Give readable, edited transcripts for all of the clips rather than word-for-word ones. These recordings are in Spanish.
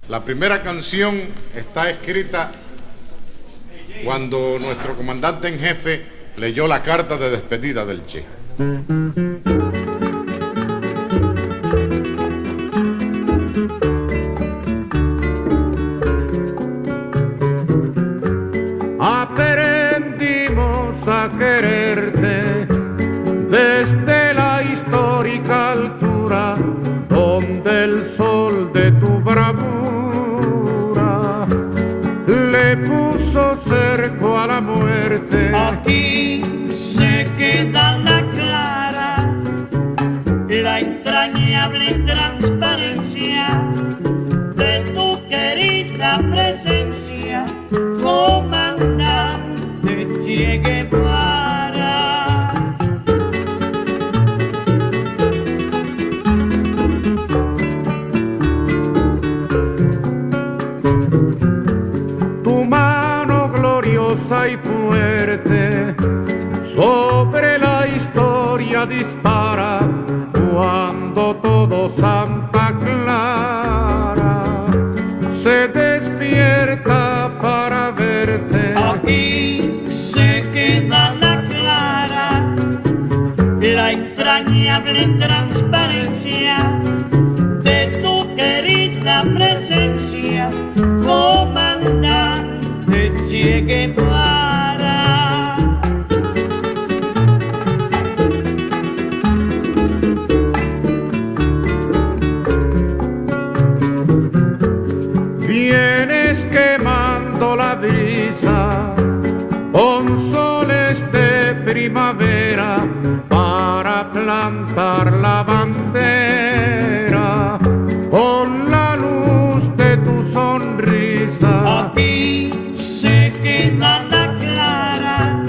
La primera canción está escrita cuando nuestro comandante en jefe leyó la carta de despedida del Che. Aprendimos a quererte desde la histórica altura donde el sol de tu bravura le puso cerco a la muerte. Aquí se queda la clara, la entrañable transparencia de tu querida presencia, comandante Che Guevara. Tu mano gloriosa y fuerte sobre la historia dispara cuando todo Santa Clara se despierta para verte. Aquí se queda la clara, la entrañable transparencia de tu querida presencia, comandante Che Guevara. Vienes quemando la brisa con soles de primavera para plantar la bandera con la luz de tu sonrisa. Aquí se queda la clara,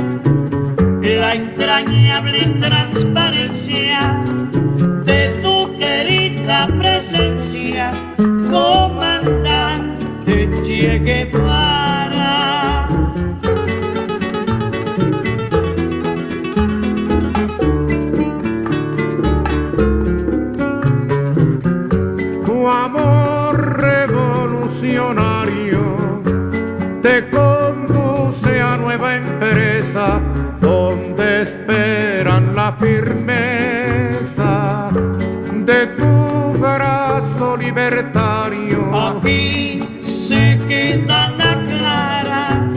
la entrañable transparencia de tu querida presencia, comandante Che Guevara. Tu amor revolucionario te conduce a nueva empresa donde esperan la firmeza de tu brazo libertario. Aquí se queda la clara,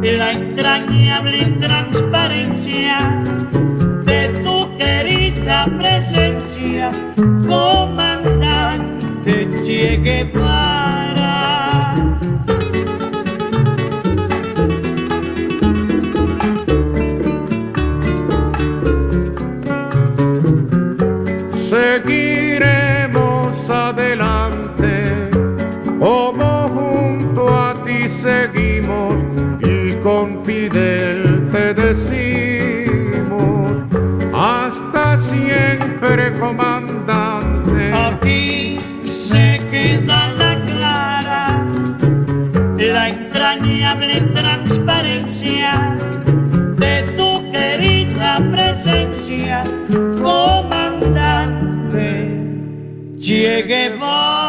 la entrañable transparencia de tu querida presencia, comandante Che Guevara. Seguiremos adelante, como junto a ti seguimos, y con Fidel te decimos, hasta siempre, comandante. Aquí se queda la clara, la entrañable transparencia de tu querida presencia, comandante Che Guevara.